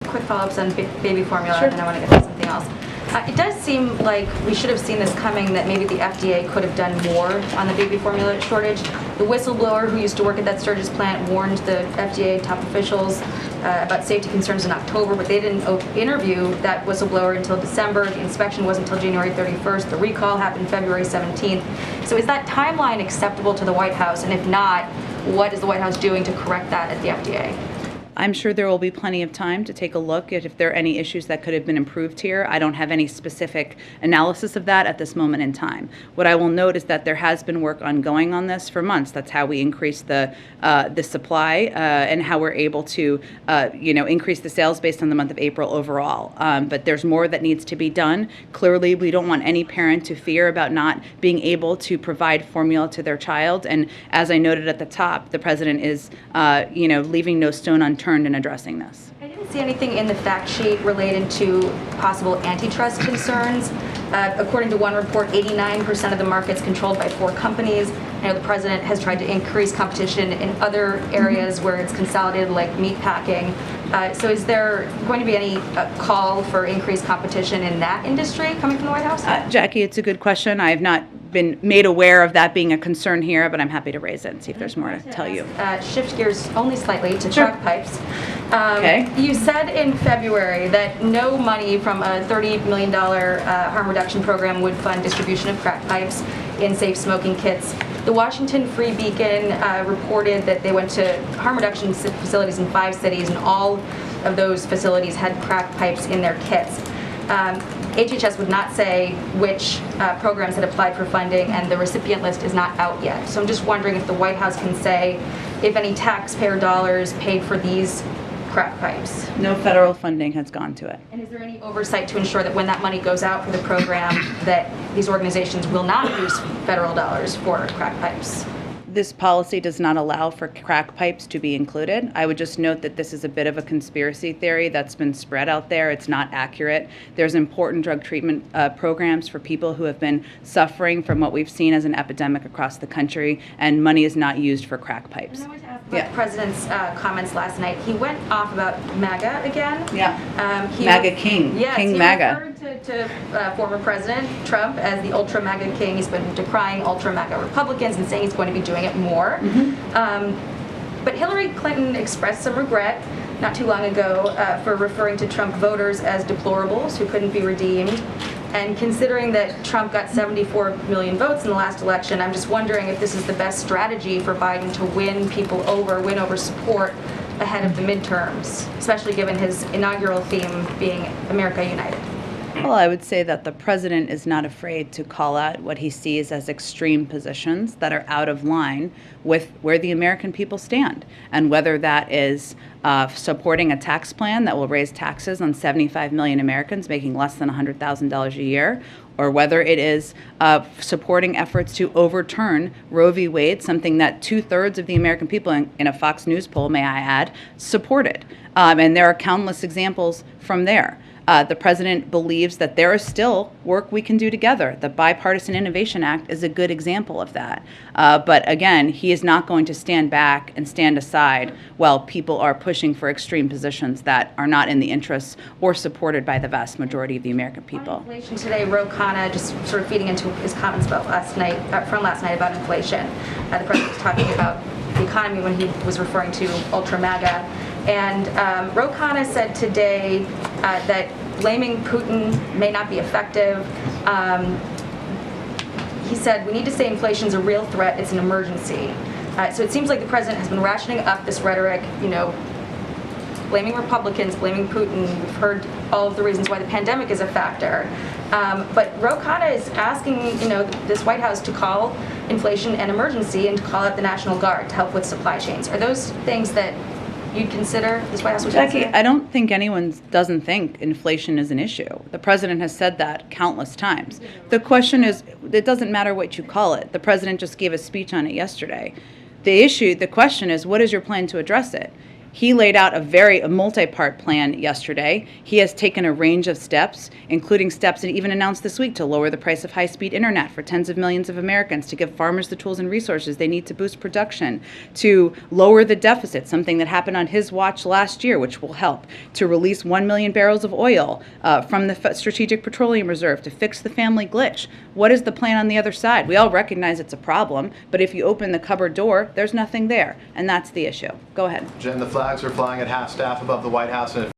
quick follow-ups on baby formula, Sure. and then I want to get to something else. It does seem like we should have seen this coming, that maybe the FDA could have done more on the baby formula shortage. The whistleblower who used to work at that Sturgis plant warned the FDA top officials about safety concerns in October, but they didn't interview that whistleblower until December. The inspection wasn't until January 31st. The recall happened February 17th. So is that timeline acceptable to the White House? And if not, what is the White House doing to correct that at the FDA? I'm sure there will be plenty of time to take a look at if there are any issues that could have been improved here. I don't have any specific analysis of that at this moment in time. What I will note is that there has been work ongoing on this for months. That's how we increase the supply and how we're able to, increase the sales based on the month of April overall. But there's more that needs to be done. Clearly, we don't want any parent to fear about not being able to provide formula to their child. And as I noted at the top, the president is, leaving no stone unturned in addressing this. I didn't see anything in the fact sheet related to possible antitrust concerns. According to one report, 89% of the market's controlled by 4 companies. I know the president has tried to increase competition in other areas where it's consolidated, like meat packing. So is there going to be any call for increased competition in that industry coming from the White House? Jackie, it's a good question. I have not been made aware of that being a concern here, but I'm happy to raise it and see if there's more to tell you. Shift gears only slightly to Sure. crack pipes. Okay. You said in February that no money from a $30 million harm reduction program would fund distribution of crack pipes in safe smoking kits. The Washington Free Beacon reported that they went to harm reduction facilities in 5 cities, and all of those facilities had crack pipes in their kits. HHS would not say which programs had applied for funding, and the recipient list is not out yet. So I'm just wondering if the White House can say if any taxpayer dollars paid for these crack pipes. No federal funding has gone to it. And is there any oversight to ensure that when that money goes out for the program, that these organizations will not use federal dollars for crack pipes? This policy does not allow for crack pipes to be included. I would just note that this is a bit of a conspiracy theory that's been spread out there. It's not accurate. There's important drug treatment programs for people who have been suffering from what we've seen as an epidemic across the country, and money is not used for crack pipes. And I want to ask about the president's comments last night. He went off about MAGA again. Yeah. MAGA King. Yes, King he MAGA. referred to former President Trump as the ULTRA MAGA King. He's been decrying ULTRA MAGA Republicans and saying he's going to be doing it more. But Hillary Clinton expressed some regret not too long ago for referring to Trump voters as deplorables who couldn't be redeemed. And considering that Trump got 74 million votes in the last election, I'm just wondering if this is the best strategy for Biden to win over support ahead of the midterms, especially given his inaugural theme being America United. Well, I would say that the president is not afraid to call out what he sees as extreme positions that are out of line with where the American people stand, and whether that is supporting a tax plan that will raise taxes on 75 million Americans making less than $100,000 a year, or whether it is supporting efforts to overturn Roe v. Wade, something that 2/3 of the American people, in a Fox News poll, may I add, supported. And there are countless examples from there. The president believes that there is still work we can do together. The Bipartisan Innovation Act is a good example of that. But again, he is not going to stand back and stand aside while people are pushing for extreme positions that are not in the interests or supported by the vast majority of the American people. On inflation today, Ro-Khanna, just sort of feeding into his comments about from last night about inflation. The president was talking about the economy when he was referring to ULTRA MAGA. And Ro-Khanna said today that blaming Putin may not be effective. He said, we need to say inflation is a real threat, it's an emergency. So it seems like the president has been rationing up this rhetoric, blaming Republicans, blaming Putin. We've heard all of the reasons why the pandemic is a factor. But Ro-Khanna is asking, this White House to call inflation an emergency and to call out the National Guard to help with supply chains. Are those things that you'd consider, this White House would Jackie, consider? I don't think anyone doesn't think inflation is an issue. The president has said that countless times. The question is, it doesn't matter what you call it. The president just gave a speech on it yesterday. The question is, what is your plan to address it? He laid out a multi-part plan yesterday. He has taken a range of steps, including steps and even announced this week to lower the price of high-speed internet for tens of millions of Americans, to give farmers the tools and resources they need to boost production, to lower the deficit, something that happened on his watch last year, which will help, to release 1 million barrels of oil from the Strategic Petroleum Reserve, to fix the family glitch. What is the plan on the other side? We all recognize it's a problem, but if you open the cupboard door, there's nothing there, and that's the issue. Go ahead. Jen, the flags are flying at half-staff above the White House, and